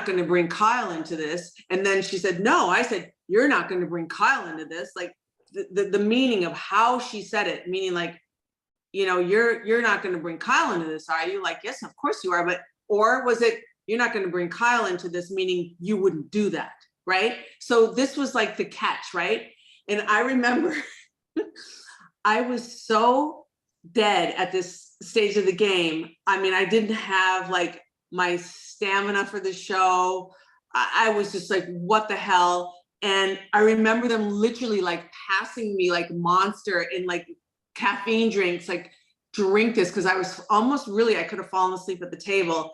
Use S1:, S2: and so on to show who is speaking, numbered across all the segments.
S1: not going to bring Kyle into this. And then she said, no, I said, you're not going to bring Kyle into this. Like the meaning of how she said it, meaning like, you know, you're not going to bring Kyle into this, are you? Like, yes, of course you are. But, or was it, you're not going to bring Kyle into this, meaning you wouldn't do that, right? So this was like the catch, right? And I remember I was so dead at this stage of the game. I mean, I didn't have like my stamina for the show. I was just like, what the hell? And I remember them literally like passing me like Monster and like caffeine drinks, like drink this, because I was almost really, I could have fallen asleep at the table.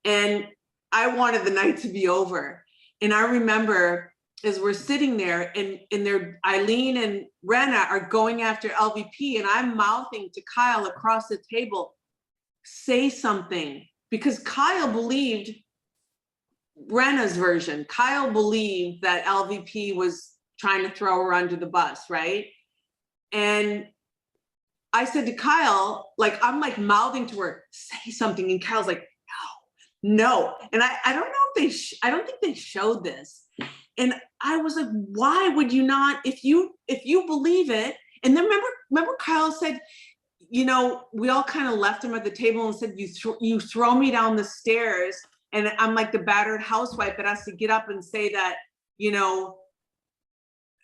S1: And I wanted the night to be over. And I remember as we're sitting there and they're, Eileen and Renna are going after LVP, and I'm mouthing to Kyle across the table, say something, because Kyle believed Renna's version. Kyle believed that LVP was trying to throw her under the bus, right? And I said to Kyle, like, I'm like mouthing to her, say something. And Kyle's like, no. And I don't know if I don't think they showed this. And I was like, why would you not, if you believe it? And then remember Kyle said, you know, we all kind of left him at the table and said, you throw me down the stairs. And I'm like the battered housewife that has to get up and say that, you know,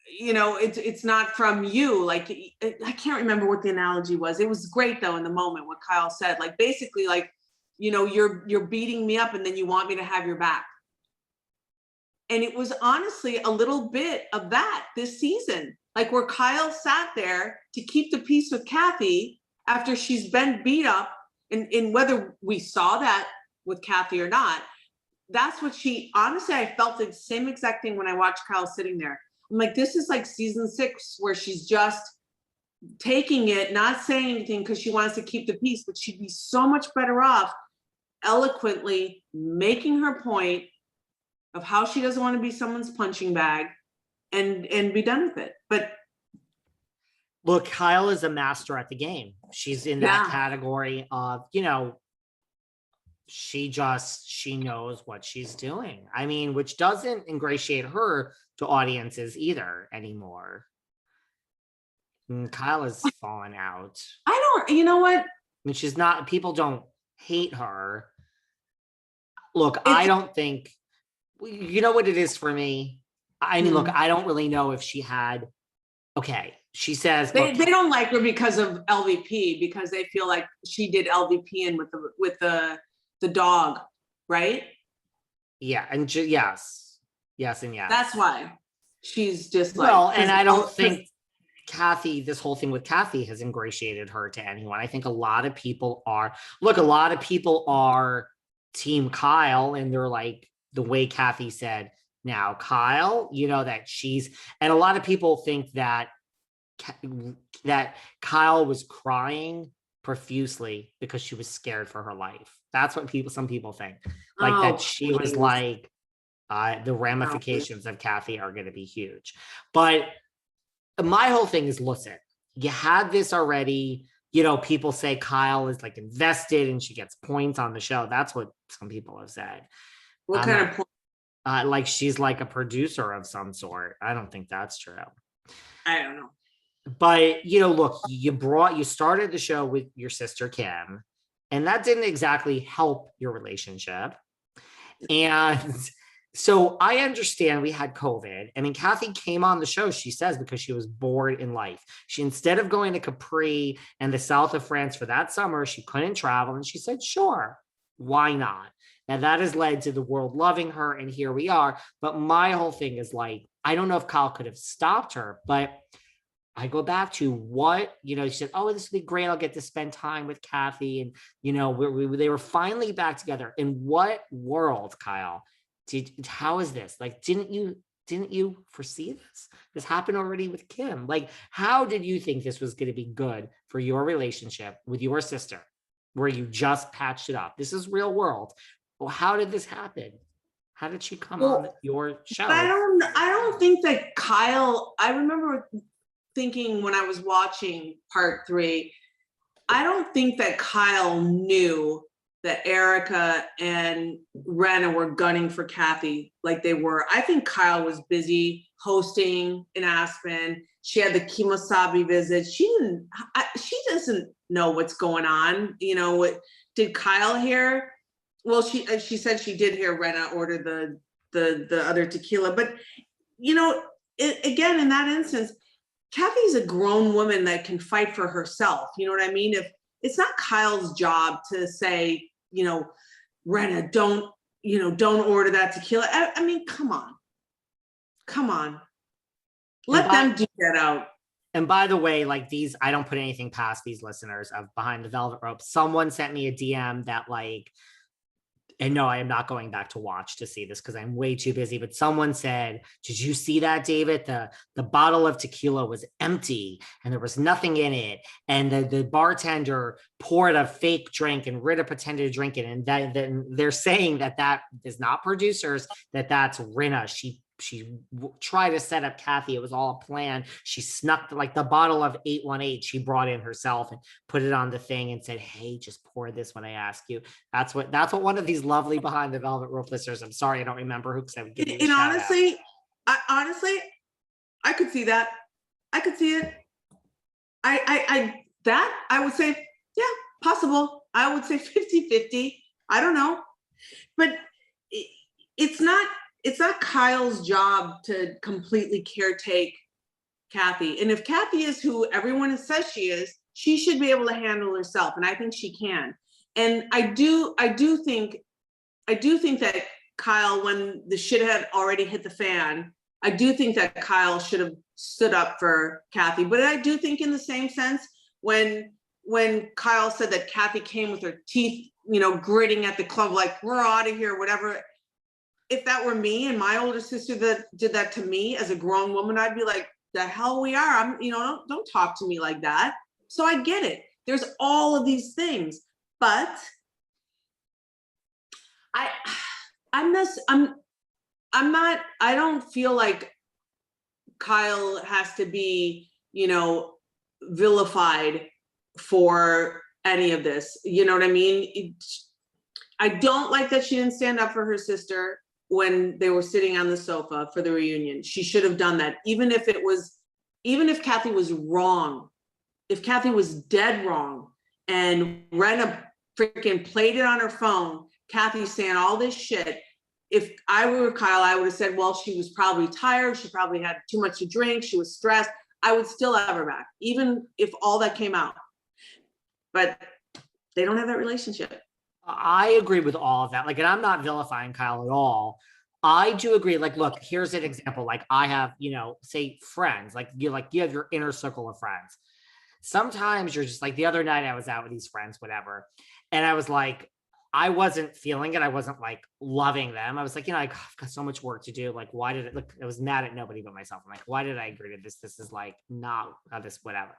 S1: it's not from you. Like, I can't remember what the analogy was. It was great though in the moment what Kyle said, like basically like, you know, you're beating me up and then you want me to have your back. And it was honestly a little bit of that this season, like where Kyle sat there to keep the peace with Kathy after she's been beat up, and whether we saw that with Kathy or not, that's what she, honestly, I felt the same exact thing when I watched Kyle sitting there. I'm like, this is like season 6 where she's just taking it, not saying anything because she wants to keep the peace, but she'd be so much better off eloquently making her point of how she doesn't want to be someone's punching bag and be done with it. But
S2: look, Kyle is a master at the game. She's in that category of, you know, she knows what she's doing. I mean, which doesn't ingratiate her to audiences either anymore. And Kyle has fallen out.
S1: You know what?
S2: I mean, she's not, people don't hate her. Look, I don't think, you know what it is for me? I mean, look, I don't really know if she had, okay, she says
S1: they don't like her because of LVP, because they feel like she did LVP in with the dog, right?
S2: Yeah, and yes, and yes.
S1: That's why she's just like,
S2: well, and I don't think Kathy, this whole thing with Kathy has ingratiated her to anyone. I think a lot of people are team Kyle, and they're like, the way Kathy said, now Kyle, you know, that and a lot of people think that Kyle was crying profusely because she was scared for her life. That's what some people think, like that she was like, the ramifications of Kathy are going to be huge. But my whole thing is, listen, you had this already. You know, people say Kyle is like invested and she gets points on the show. That's what some people have said.
S1: What kind of point?
S2: Like she's like a producer of some sort. I don't think that's true.
S1: I don't know.
S2: But, you know, look, you started the show with your sister, Kim, and that didn't exactly help your relationship. And so I understand we had COVID. I mean, Kathy came on the show, she says, because she was bored in life. Instead of going to Capri and the south of France for that summer, she couldn't travel. And she said, sure, why not? And that has led to the world loving her. And here we are. But my whole thing is like, I don't know if Kyle could have stopped her, but I go back to what, you know, she said, oh, this will be great. I'll get to spend time with Kathy. And, you know, they were finally back together. In what world, Kyle? How is this? Like, didn't you foresee this? This happened already with Kim. Like, how did you think this was going to be good for your relationship with your sister, where you just patched it up? This is real world. Well, how did this happen? How did she come on your show?
S1: I don't think that Kyle, I remember thinking when I was watching part 3, I don't think that Kyle knew that Erica and Rena were gunning for Kathy like they were. I think Kyle was busy hosting in Aspen. She had the Kimosabi visit. She doesn't know what's going on. You know, what did Kyle hear? Well, she said she did hear Rena order the other tequila, but you know, again, in that instance, Kathy's a grown woman that can fight for herself. You know what I mean? If it's not Kyle's job to say, you know, Rena, don't order that tequila. I mean, come on. Let them do that out.
S2: And by the way, like these, I don't put anything past these listeners of Behind the Velvet Rope. Someone sent me a DM that like, and no, I am not going back to watch to see this because I'm way too busy. But someone said, did you see that, David? The bottle of tequila was empty and there was nothing in it. And the bartender poured a fake drink and Rita pretended to drink it. And then they're saying that is not producers, that's Rina. She tried to set up Kathy. It was all a plan. She snuck like the bottle of 818. She brought in herself and put it on the thing and said, "Hey, just pour this when I ask you." That's what one of these lovely Behind the Velvet Rope listeners. I'm sorry, I don't remember who said.
S1: And honestly, I could see that. I could see it. I would say, yeah, possible. I would say 50-50. I don't know, but it's not Kyle's job to completely caretake Kathy. And if Kathy is who everyone says she is, she should be able to handle herself. And I think she can. And I do think that Kyle, when the shit had already hit the fan, I do think that Kyle should have stood up for Kathy. But I do think in the same sense, when Kyle said that Kathy came with her teeth, gritting at the club, like, we're out of here, whatever. If that were me and my older sister that did that to me as a grown woman, I'd be like, the hell we are. Don't talk to me like that. So I get it. There's all of these things, but I don't feel like Kyle has to be, vilified for any of this. You know what I mean? I don't like that she didn't stand up for her sister when they were sitting on the sofa for the reunion. She should have done that. Even if Kathy was wrong, if Kathy was dead wrong and Rena freaking played it on her phone, Kathy's saying all this shit. If I were Kyle, I would have said, well, she was probably tired. She probably had too much to drink. She was stressed. I would still have her back, even if all that came out. But they don't have that relationship.
S2: I agree with all of that. Like, and I'm not vilifying Kyle at all. I do agree. Like, look, here's an example. Like, I have, say friends, like you have your inner circle of friends. Sometimes you're just like, the other night I was out with these friends, whatever. And I was like, I wasn't feeling it. I wasn't like loving them. I was like, I've got so much work to do. Like, why did it look? I was mad at nobody but myself. I'm like, why did I agree to this? This is like not this, whatever.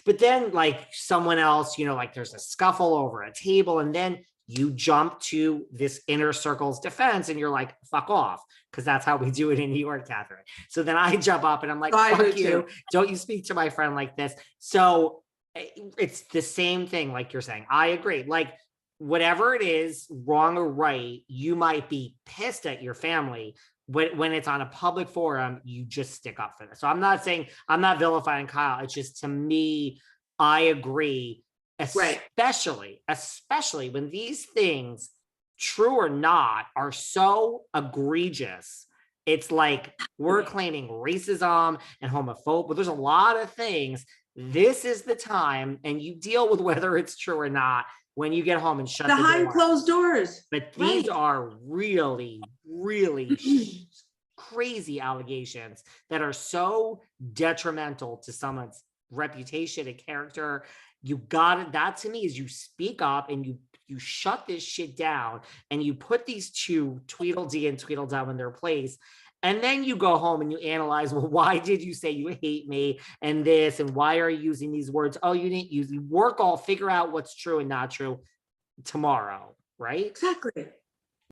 S2: But then like someone else, like there's a scuffle over a table and then you jump to this inner circle's defense and you're like, fuck off. Cause that's how we do it in New York, KATHRYN. So then I jump up and I'm like, fuck you. Don't you speak to my friend like this. So it's the same thing. Like you're saying, I agree. Like, whatever it is, wrong or right, you might be pissed at your family. When it's on a public forum, you just stick up for this. So I'm not vilifying Kyle. It's just, to me, I agree, especially when these things, true or not, are so egregious. It's like we're claiming racism and homophobia, but there's a lot of things. This is the time, and you deal with whether it's true or not when you get home and shut
S1: behind closed doors.
S2: But these are really, really crazy allegations that are so detrimental to someone's reputation and character. You got it. That to me is you speak up and you shut this shit down and you put these two, Tweedledee and Tweedledum, in their place. And then you go home and you analyze, well, why did you say you hate me and this, and why are you using these words? Oh, you didn't use, you figure out what's true and not true tomorrow, right?
S1: Exactly.